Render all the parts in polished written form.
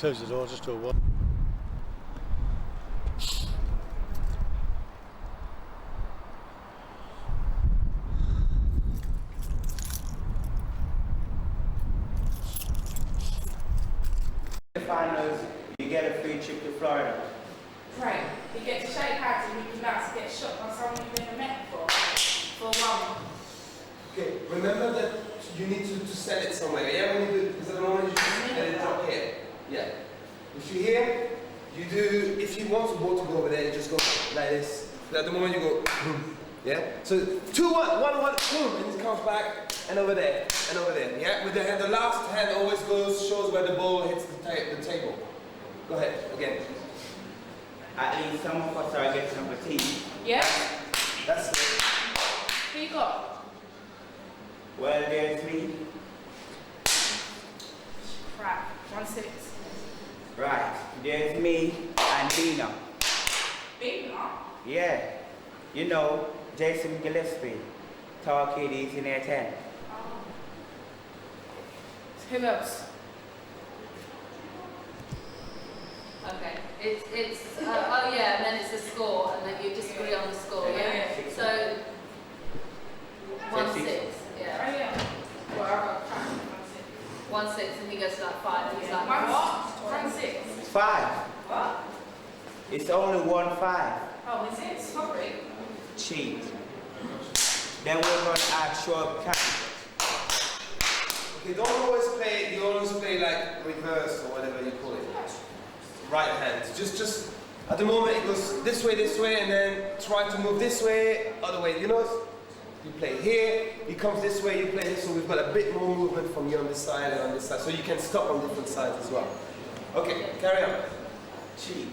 close the door, just do a one. The finals, you get a free trip to Florida. Right. You get to shake hands and you can about to get shot by someone you've never met before. For one. Okay, remember that you need to sell it somewhere. Yeah, when you do, because at the moment you just let it drop here. Yeah. If you're here, you do, if you want the ball to go over there, you just go like this. At the moment you go, boom. Yeah? So 2, 1, 1, 1, boom, and it comes back, and over there, and over there. Yeah? With the hand, the last hand always shows where the ball hits the table. Go ahead, again. At least some of us are getting some tea. Yeah? That's it. Who you got? Well, there's me. Crap. 1-6. Right. There's me and Dina. Bina? Yeah. You know, Jason Gillespie. Tall kid, he's in there 10. Who else? Okay, it's oh yeah, and then it's the score, and then you disagree on the score, yeah? So, 1-6, yeah. Oh yeah. Well, I got 1-6. 1-6, and he goes to like 5, and he's like, What? 1-6. It's 5. What? It's only 1-5. Oh, is it? Sorry. Cheat. Then we're going to add short count. Okay, don't always play, you always play like reverse or whatever you call it. Right hand. Just at the moment it goes this way, and then try to move this way, other way. You know, you play here, he comes this way, you play this, so we've got a bit more movement from you on this side and on this side, so you can stop on different sides as well. Okay, carry on. Cheat.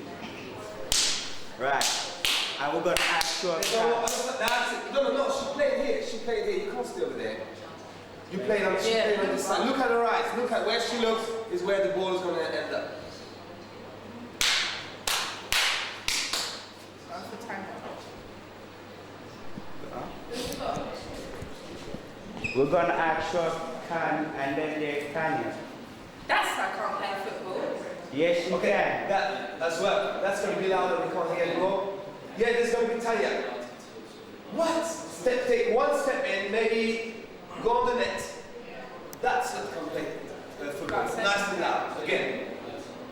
Right. And we're going to add short count. That's it. No, she played here, you can't stay over there. You played on, she played on this side. Look at her eyes, look at where she looks is where the ball is going to end up. That's the time. We're going to add short count and then there's Tanya. That's I can't play football. Yes, you Okay, can. that as well. That's going to be louder, we can't hear anymore. Yeah, there's going to be Tanya. What? Take one step in, maybe go on the net. That's what can play football. Nice and loud. Again.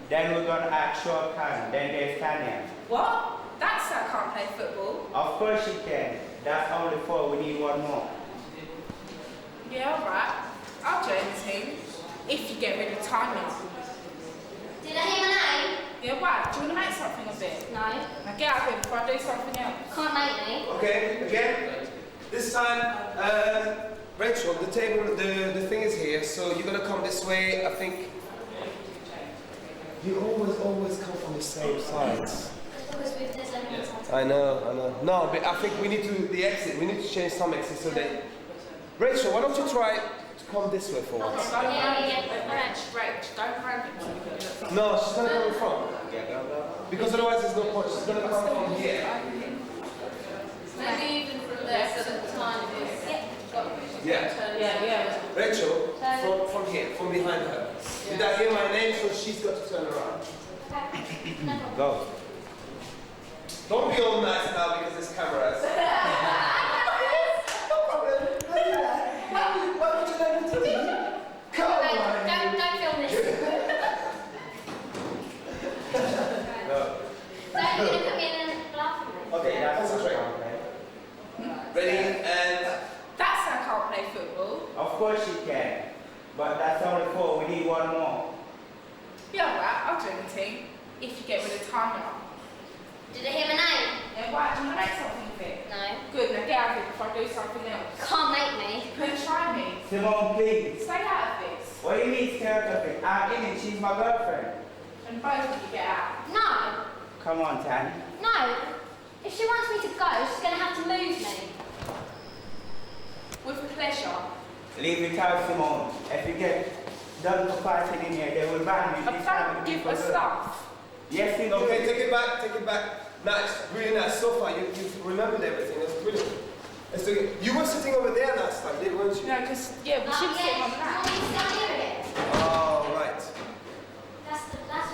Then we're going to add short count. Then there's Tanya. What? That's I can't play football. Of course you can. That's only 4. We need 1 more. Yeah, alright. I'll join the team. If you get rid of timing. Did I hear my name? Yeah, why? Do you want to make something of it? No. Now get out of here before I do something else. Can't make me. Okay, again. This time, Rachel, the table, the thing is here, so you're going to come this way, I think. You always come from the same sides. Because there's only one side. I know. No, but I think we need to change some exits so that... Rachel, why don't you try to come this way for once? Rach, don't crank it. No, she's going to come in front. Because otherwise there's no point. She's going to come from here. maybe even from there, so that the time is Yeah. Yeah. Rachel, from here, from behind her. Did I hear my name? So she's got to turn around. Go. Don't be all nice now because there's cameras. No problem. What would you like me to do? Come on. Don't film this. Go. Don't you put me in a laugh. Okay, that's Concentrate. Ready and... That's I can't play football. Of course you can. But that's only 4. We need 1 more. Yeah, alright. I'll join the team. If you get rid of timing. Did I hear my name? Yeah, why? Do you want to make something of it? No. Good, now get out of here before I do something else. Can't make me. Then try me. Simone, please. Stay out of this. What do you mean stay out of it? I'm in it. She's my girlfriend. And both of you get out. No. Come on, Tanya. No. If she wants me to go, she's going to have to move me. With pleasure. Leave it out, Simone. If you get done for fighting in here, they will ban you. Don't give us stuff. Yes, you do. Okay, take it back. Nice, really nice. So far, you've remembered everything. That's brilliant. Let's do it. You were sitting over there last time, weren't you? No, because, yeah, we should sit on Yeah, that. you want me to start hearing it? Oh, right. That's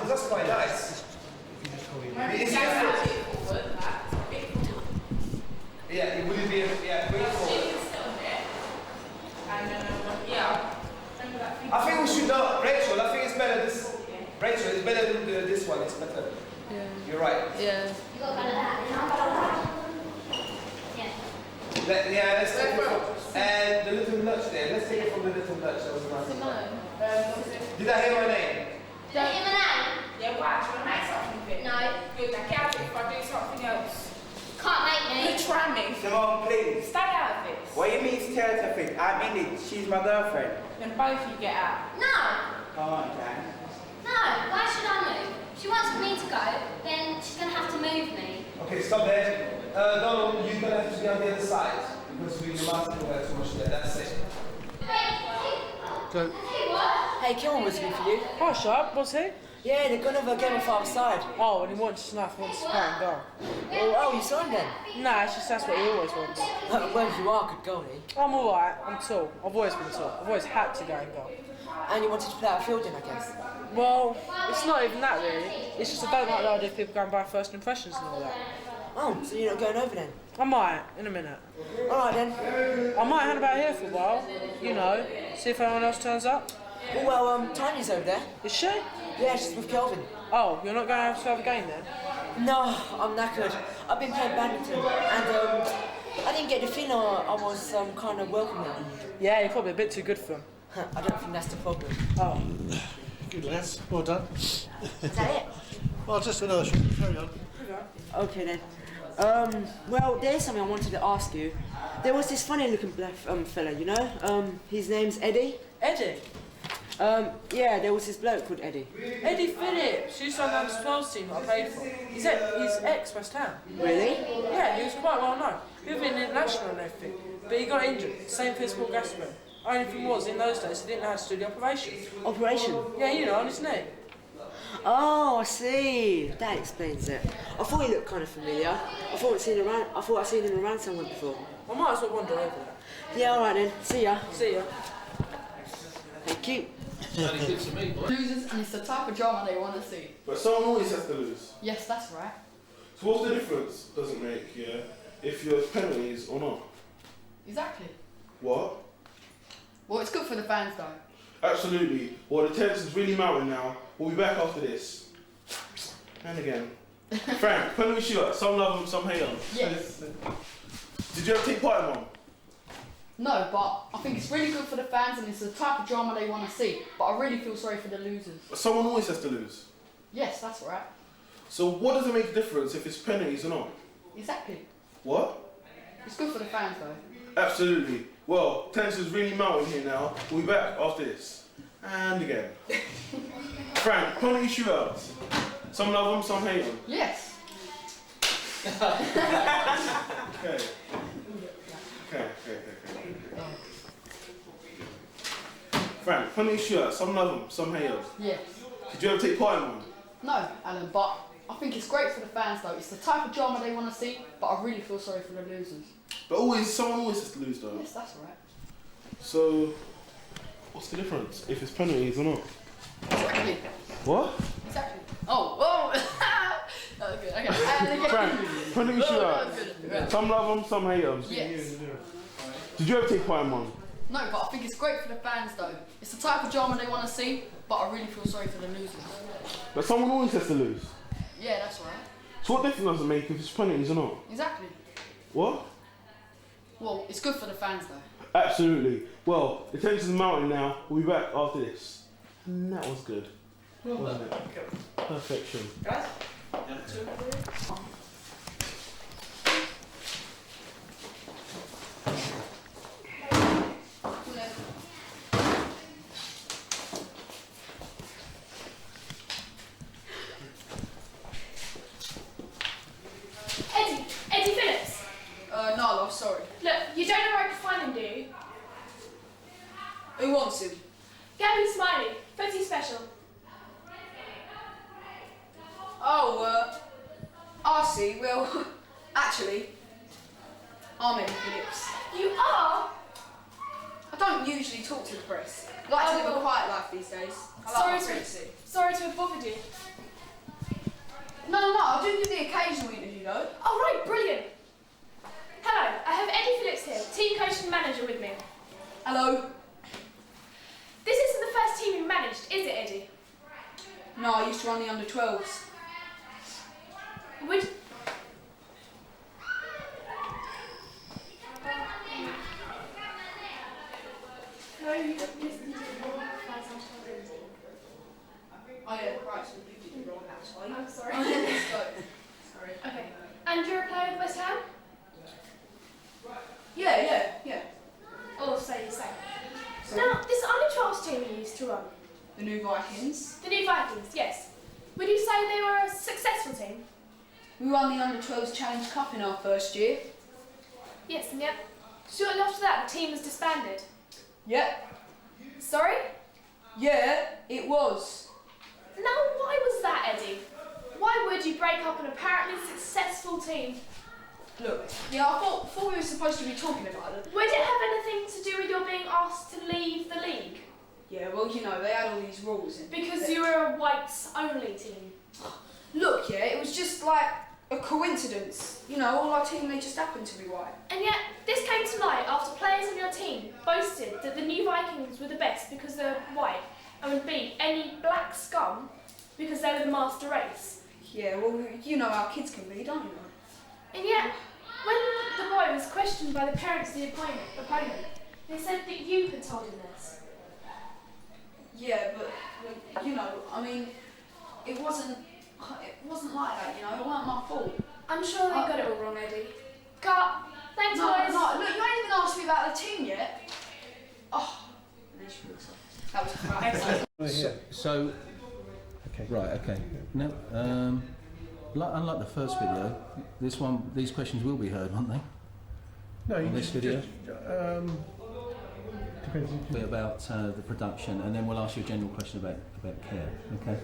because that's quite nice. It's different. Yeah, it would be bring it forward. I think we should know, Rachel, I think it's better this. Rachel, it's better than this one, it's better. Yeah. You're right. Yeah. You got kind of that. Yeah. Yeah, let's take it from, and the little nudge there, let's take it from the little nudge, that was a nice one. Did I hear my name? Did I hear my name? Yeah, why? Do you want to make something of it? No. Good, I can't if I do something else. Can't make me. You try me. Simone, please. Stay out of this. What you mean stare at it? I'm in it. She's my girlfriend. Then both of you get out. No. Come on, Dan. No. Why should I move? She wants me to go, then she's going to have to move me. Okay, stop there. Donald, you're going to have to be on the other side, because we mustn't wear too much there, that's it. So, Hey, Kilman was looking for you. Oh, sharp, what's he? Yeah, they're gonna have a game of five-a-side. Oh, and he wants snuff, wants to play and go. Oh, you signed then? Nah, it's just that's what he always wants. Well, you are good goalie. I'm alright, I'm tall. I've always been tall. I've always had to go and go. And you wanted to play outfield then, I guess. Well, it's not even that really. It's just I don't like the idea of people going by first impressions and all that. Oh, so you're not going over then? I might, in a minute. Alright then. I might hang about here for a while, you know, see if anyone else turns up. Oh, well, Tiny's over there. Is she? Yeah, she's with Kelvin. Oh, you're not going to have a game then? No, I'm knackered. I've been playing badminton, and I didn't get the feeling I was kind of welcome there. Yeah, you're probably a bit too good for him. I don't think that's the problem. Oh. good lads, well done. Is that it? Well, just another shot, carry on. Okay then. Well, there's something I wanted to ask you. There was this funny-looking black fella, you know? His name's Eddie. Eddie? Yeah, there was this bloke called Eddie. Eddie Phillips, used to run the 12 team that I played for. He's ex-West Ham. Really? Yeah, he was quite well known. He was international and everything, but he got injured, same physical gastronomy. Only thing was, in those days, he didn't know how to do the operation. Operation? Yeah, you know, on his knee. Oh, I see. That explains it. I thought he looked kind of familiar. I thought I'd seen him around somewhere before. I might as well wander over there. Yeah, alright then. See ya. See ya. Thank you. Losers, and it's the type of drama they want to see. But someone always has to lose. Yes, that's right. So what's the difference, does it make, yeah, if you're penalties or not? Exactly. What? Well, it's good for the fans though. Absolutely. Well, the tension's really mounting now. We'll be back after this. And again. Frank, penalty shooter. Some love them, some hate them. Yes. Did you ever take part in one? No, but I think it's really good for the fans and it's the type of drama they want to see. But I really feel sorry for the losers. But someone always has to lose. Yes, that's right. So what does it make a difference if it's penalties or not? Exactly. What? It's good for the fans though. Absolutely. Well, tension's really mounting here now. We'll be back after this. And again. Frank, penalty shootouts. Some love them, some hate them. Yes. Okay. Okay. Frank, penalty shootouts. Some love them, some hate them. Yes. Did you ever take part in one? No, Alan, but I think it's great for the fans though. It's the type of drama they want to see, but I really feel sorry for the losers. But someone always has to lose though. Yes, that's right. So, what's the difference if it's penalties or not? Exactly. What? Exactly. Oh. Okay. And again. Frank, penalty shootouts. Good. Some love them, some hate them. Yes. Did you ever take part in one? No, but I think it's great for the fans though. It's the type of drama they want to see, but I really feel sorry for the losers. But someone always has to lose. Yeah, that's right. So what difference does it make if it's penalties or not? Exactly. What? Well, it's good for the fans though. Absolutely. Well, the tension's mounting now. We'll be back after this. And that was good. Wasn't it? Perfection. Guys? Eddie Phillips. No, love, sorry. Look, you don't know where I can find him, do you? Who wants him? Gabby Smiley, pretty special. Oh, I see. Well, actually, I'm Eddie Phillips. You are? I don't usually talk to the press. I like to live a quiet life these days. I like my privacy. Sorry to have bothered you. No, I do do the occasional interview though. Oh right, brilliant. Hello, I have Eddie Phillips here, team coach and manager with me. Hello. This isn't the first team you managed, is it, Eddie? No, I used to run the under-12s. Would... No, you don't listen to the Oh yeah, right, so you did it wrong actually. I'm sorry. Let's go. Sorry. Okay. And you're a player with West Ham? Yeah. Oh, say. Now, this under-12s team you used to run. The New Vikings. The New Vikings, yes. Would you say they were a successful team? We won the under-12s Challenge Cup in our first year. Yes, and yet, shortly after that, the team was disbanded. Yep. Sorry? Yeah, it was. Now, why was that, Eddie? Why would you break up an apparently successful team? Look, yeah, I thought we were supposed to be talking about it. Would it have anything to do with your being asked to leave the league? Yeah, well, you know, they had all these rules. Because you were a whites-only team. Look, yeah, it was just like a coincidence. You know, all our team, they just happened to be white. And yet, this came to light after players in your team boasted that the New Vikings were the best because they were white and would beat any black scum because they were the master race. Yeah, well, you know how kids can be, don't you? And yet, when the boy was questioned by the parents of the opponent, they said that you had told him this. Yeah, but, you know, I mean, it wasn't like that, you know, it wasn't my fault. I'm sure they got it all wrong, Eddie. Cut. Thanks, boys. No, look, you ain't even asked me about the team yet. Oh, and then she walks off. That was crap. So, right, okay. Now, unlike the first video, these questions will be heard, won't they? No, you on this video. Depends. Bit about the production, and then we'll ask you a general question about care. Okay.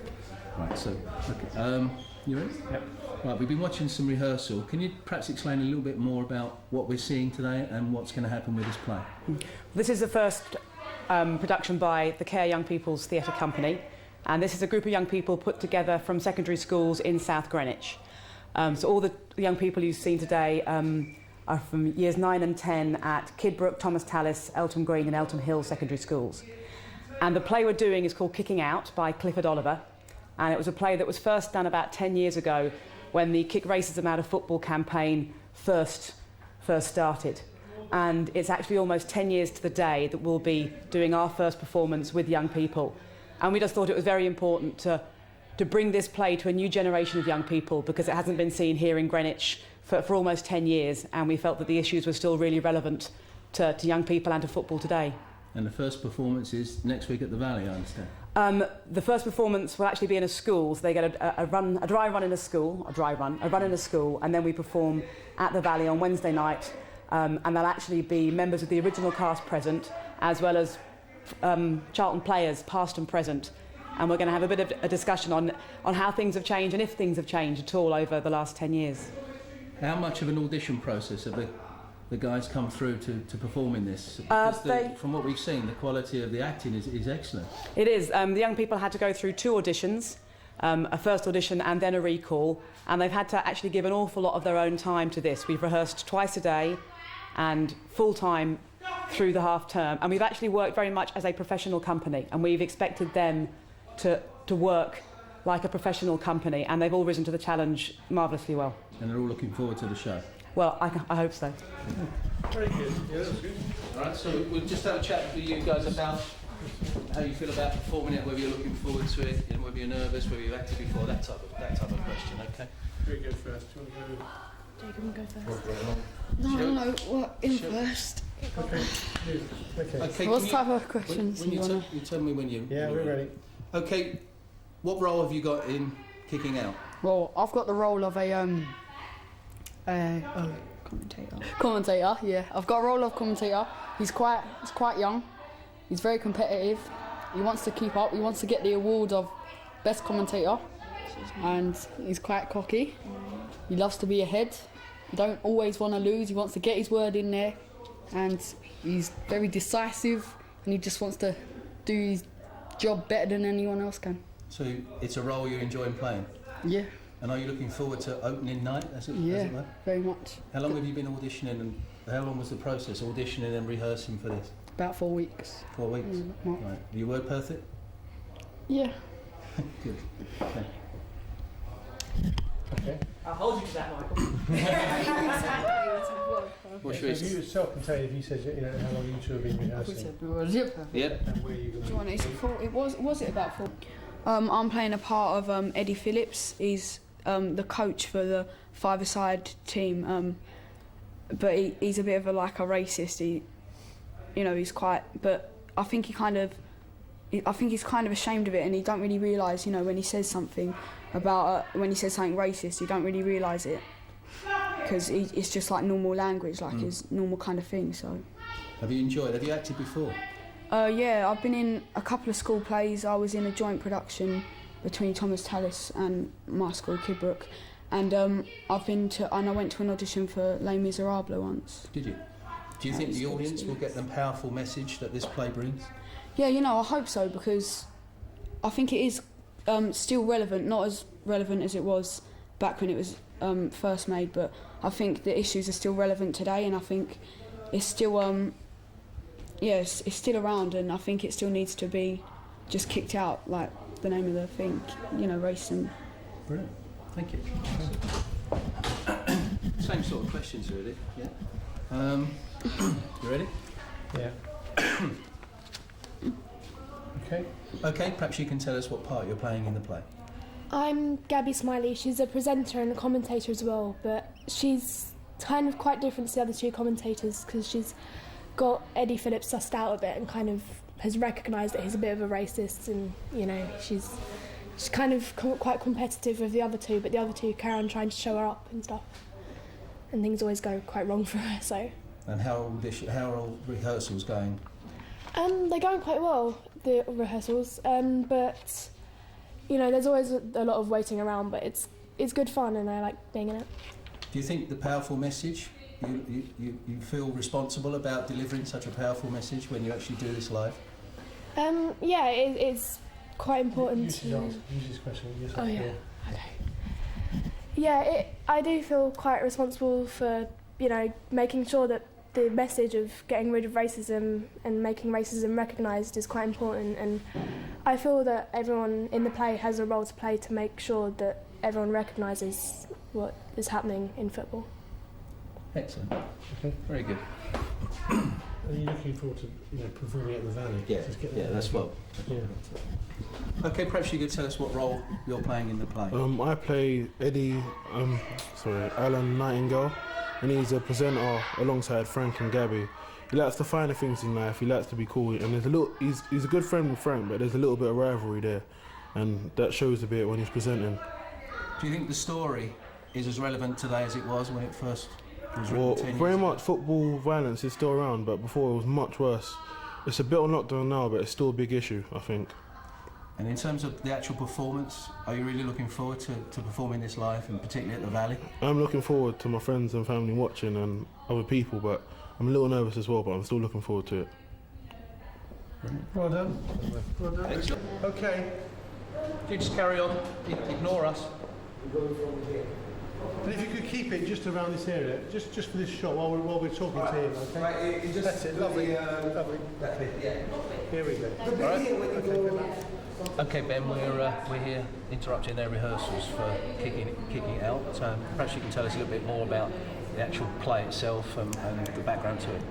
Right. So, okay. You ready? Yep. Right. We've been watching some rehearsal. Can you perhaps explain a little bit more about what we're seeing today and what's going to happen with this play? This is the first production by the Care Young People's Theatre Company, and this is a group of young people put together from secondary schools in South Greenwich. So all the young people you've seen today are from years 9 and 10 at Kidbrooke, Thomas Tallis, Eltham Green and Eltham Hill secondary schools. And the play we're doing is called Kicking Out by Clifford Oliver, and it was a play that was first done about 10 years ago when the Kick Racism Out of Football campaign first started. And it's actually almost 10 years to the day that we'll be doing our first performance with young people. And we just thought it was very important to bring this play to a new generation of young people because it hasn't been seen here in Greenwich for almost 10 years, and we felt that the issues were still really relevant to young people and to football today. And the first performance is next week at the Valley, I understand. The first performance will actually be in a school, so they get a dry run in a school, and then we perform at the Valley on Wednesday night, and there'll actually be members of the original cast present, as well as Charlton players, past and present, and we're going to have a bit of a discussion on how things have changed and if things have changed at all over the last 10 years. How much of an audition process have the guys come through to perform in this? From what we've seen, the quality of the acting is excellent. It is. The young people had to go through 2 auditions, a first audition and then a recall, and they've had to actually give an awful lot of their own time to this. We've rehearsed twice a day and full-time through the half-term, and we've actually worked very much as a professional company, and we've expected them to work like a professional company, and they've all risen to the challenge marvellously well. And they're all looking forward to the show. Well, I hope so. Very good. Yeah, that was good. All right, so we'll just have a chat with you guys about how you feel about performing it, whether you're looking forward to it, and whether you're nervous, whether you've acted before, that type of question. Okay. Very good first. Do you want Jacob, go first. No, what in first? Okay. What type of questions you tell me when you. Yeah, we're ready. Okay. What role have you got in Kicking Out? Well, I've got the role of a commentator. Yeah, I've got a role of commentator. He's quite young. He's very competitive. He wants to keep up. He wants to get the award of best commentator, and he's quite cocky. He loves to be ahead. He don't always want to lose. He wants to get his word in there, and he's very decisive, and he just wants to do his job better than anyone else can. So it's a role you're enjoying playing? Yeah. And are you looking forward to opening night, as it were? Very much. How long have you been auditioning, and how long was the process, auditioning and rehearsing for this? About 4 weeks. 4 weeks? Right. Are you word perfect? Yeah. Good. Okay. Okay. I'll hold you to that, Michael. What's So your if you were self-contained, if you said, you know, how long you two have been rehearsing, Yep. and where you Do you want it? Was it about 4? I'm playing a part of Eddie Phillips. He's the coach for the five-a-side team, but he's a bit of a racist. He's quite. But I think he's kind of ashamed of it, and he don't really realise, when he says something about when he says something racist, you don't really realise it because it's just like normal language, like his normal kind of thing. So. Have you enjoyed? Have you acted before? Yeah, I've been in a couple of school plays. I was in a joint production between Thomas Tallis and my school, Kidbrooke, and I went to an audition for Les Miserables once. Did you? Do you think the audience will get the powerful message that this play brings? Yeah, I hope so, because I think it is still relevant, not as relevant as it was back when it was first made, but I think the issues are still relevant today, and I think it's still it's still around, and I think it still needs to be just kicked out, like the name of the thing, racism. Brilliant. Thank you. Same sort of questions, really. Yeah. You ready? Yeah. Okay. Okay, perhaps you can tell us what part you're playing in the play. I'm Gabby Smiley. She's a presenter and a commentator as well, but she's kind of quite different to the other two commentators because she's got Eddie Phillips sussed out a bit and kind of has recognised that he's a bit of a racist, and she's kind of quite competitive with the other two, but the other two carry on trying to show her up and stuff, and things always go quite wrong for her. So. And how are all rehearsals going? They're going quite well, the rehearsals, but there's always a lot of waiting around, but it's good fun and I like being in it. Do you think the powerful message, you feel responsible about delivering such a powerful message when you actually do this live? Yeah, it's quite important. Use this question. Yes, oh yeah. Okay. Yeah, I do feel quite responsible for making sure that the message of getting rid of racism and making racism recognised is quite important, and I feel that everyone in the play has a role to play to make sure that everyone recognises what is happening in football. Excellent. Okay. Very good. Are you looking forward to performing at the Valley? Yeah, that's well. Yeah. Okay, perhaps you could tell us what role you're playing in the play. I play Eddie, Alan Nightingale, and he's a presenter alongside Frank and Gabby. He likes the finer things in life. He likes to be cool, and he's a good friend with Frank, but there's a little bit of rivalry there, and that shows a bit when he's presenting. Do you think the story is as relevant today as it was when it first was written 10 years very ago? much. Football violence is still around, but before it was much worse. It's a bit on lockdown now, but it's still a big issue, I think. And in terms of the actual performance, are you really looking forward to performing this live, and particularly at the Valley? I'm looking forward to my friends and family watching and other people, but I'm a little nervous as well, but I'm still looking forward to it. Well done. Well done. Excellent. Okay. You just carry on, ignore us. And if you could keep it just around this area, just for this shot while we're talking to him, okay? Right, That's it, lovely. Lovely. Yeah. Here we go. Okay, Ben, we're here interrupting their rehearsals for kicking it out. Perhaps you can tell us a little bit more about the actual play itself and the background to it.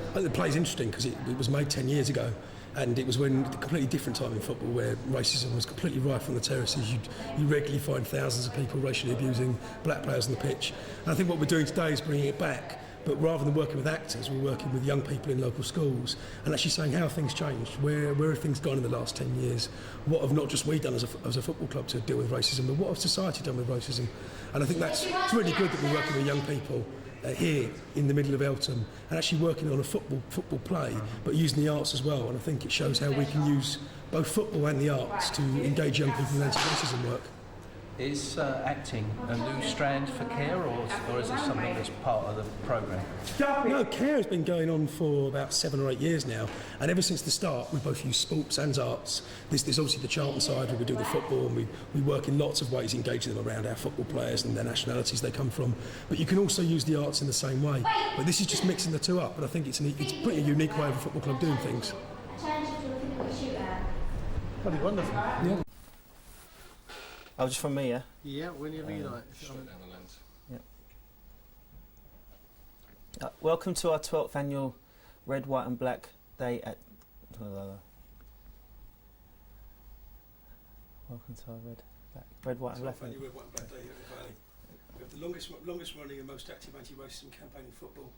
I think the play's interesting because it was made 10 years ago, and it was when a completely different time in football where racism was completely rife on the terraces. You regularly find thousands of people racially abusing black players on the pitch. And I think what we're doing today is bringing it back, but rather than working with actors, we're working with young people in local schools and actually saying how have things changed, where have things gone in the last 10 years, what have not just we done as a football club to deal with racism, but what have society done with racism. And I think it's really good that we're working with young people here in the middle of Eltham and actually working on a football play, but using the arts as well. And I think it shows how we can use both football and the arts to engage young people in anti-racism work. Is acting a new strand for care, or is it something that's part of the programme? No, care has been going on for about 7 or 8 years now, and ever since the start we both use sports and arts. There's obviously the Charlton side where we do the football, and we work in lots of ways engaging them around our football players and their nationalities they come from, but you can also use the arts in the same way. But this is just mixing the two up, but I think it's pretty unique way of a football club doing things. Bloody wonderful. Yeah. Oh, just from me, yeah? Yeah, whenever you like. Yep. Welcome to our 12th annual Red, White and Black Day at... Welcome to our Red, White and Black Day. Red, White and Black Day here at the Valley. We have the longest running and most active anti-racism campaign in football,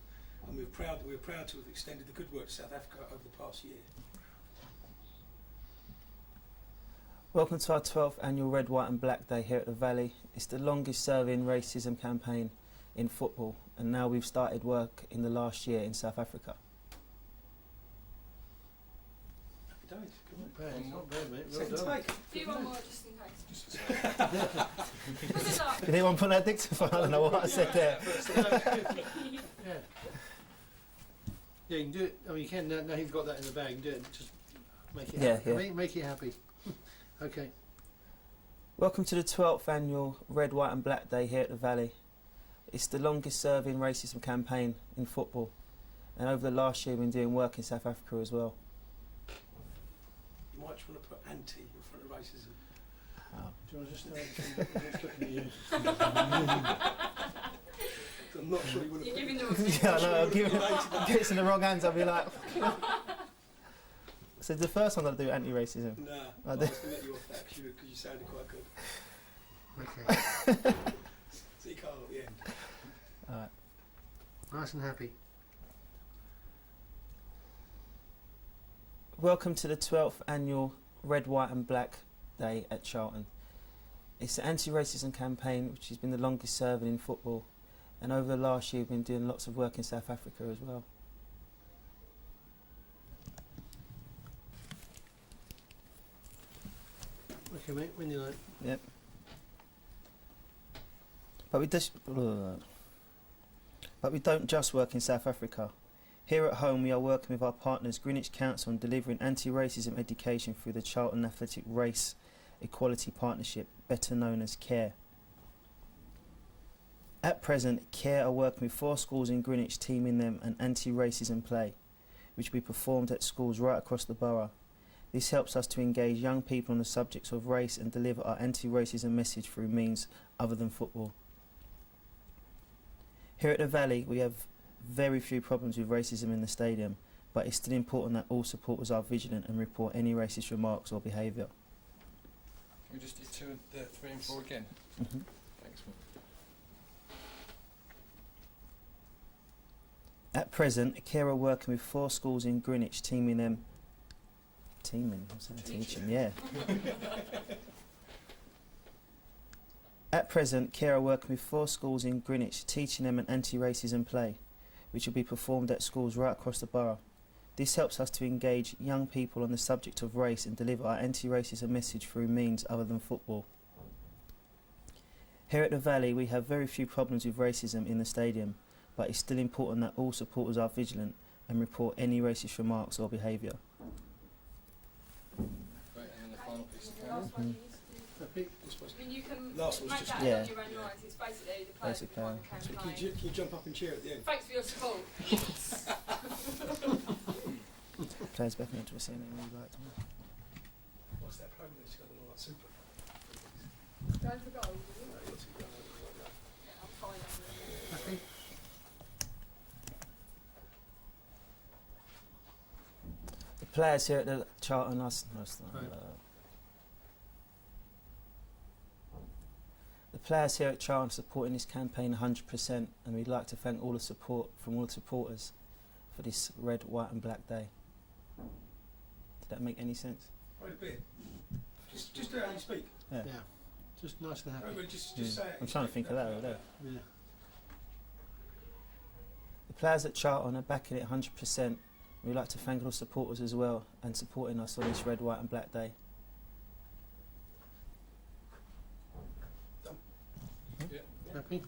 and we're proud to have extended the good work to South Africa over the past year. Welcome to our 12th annual Red, White and Black Day here at the Valley. It's the longest serving racism campaign in football, and now we've started work in the last year in South Africa. Happy days. Not bad, mate. Well Second done. take. Do one more just in case. Did anyone put that dictaphone? I don't know what I said there. Yeah. Yeah, you can do it. I mean, you can. Now he's got that in the bag. You can do it. Just make it happy. Yeah. Make it happy. Okay. Welcome to the 12th annual Red, White and Black Day here at the Valley. It's the longest serving racism campaign in football, and over the last year we've been doing work in South Africa as well. You might just want to put anti in front of racism. Do you want to just looking at you? I'm not sure you want to. You're giving the Yeah, I know. I'll get it in the wrong hands. I'll be like. So the first one I'll do anti-racism. Nah, I was do. going to let you off that because you sounded quite good. Okay. See Carl at the end. Alright. Nice and happy. Welcome to the 12th annual Red, White and Black Day at Charlton. It's an anti-racism campaign which has been the longest serving in football, and over the last year we've been doing lots of work in South Africa as well. Okay, mate. When you like. Yep. But we don't just work in South Africa. Here at home we are working with our partners Greenwich Council on delivering anti-racism education through the Charlton Athletic Race Equality Partnership, better known as CARE. At present, CARE are working with 4 schools in Greenwich, teaming them an anti-racism play, which will be performed at schools right across the borough. This helps us to engage young people on the subjects of race and deliver our anti-racism message through means other than football. Here at the Valley, we have very few problems with racism in the stadium, but it's still important that all supporters are vigilant and report any racist remarks or behaviour. Can we just do 2, 3 and 4 again? Mm-hmm. Thanks. At present, CARE are working with 4 schools in Greenwich, teaching, yeah. At present, CARE are working with 4 schools in Greenwich, teaching them an anti-racism play, which will be performed at schools right across the borough. This helps us to engage young people on the subject of race and deliver our anti-racism message through means other than football. Here at the Valley, we have very few problems with racism in the stadium, but it's still important that all supporters are vigilant and report any racist remarks or behaviour. Great, and then the final piece of Last one you used to do. I mean, you can Last one's make just that yeah. on your own lines. It's basically the players Basically. who won the So campaign. can you jump up and cheer at the end? Thanks for your support. Yes. Players back into a scene and we like to. What's that program that's got all that super? Going for goal. Yeah, I'm fine. Happy. The players here at the Charlton, the players here at Charlton are supporting this campaign 100%, and we'd like to thank all the support from all the supporters for this Red, White and Black Day. Did that make any sense? Wait a bit. Just how you speak. Yeah. Yeah. Just nice and happy. Right, well, just say it. I'm trying to think of that over there. Yeah. The players at Charlton are backing it 100%. We'd like to thank all the supporters as well and supporting us on this Red, White and Black Day. Happy?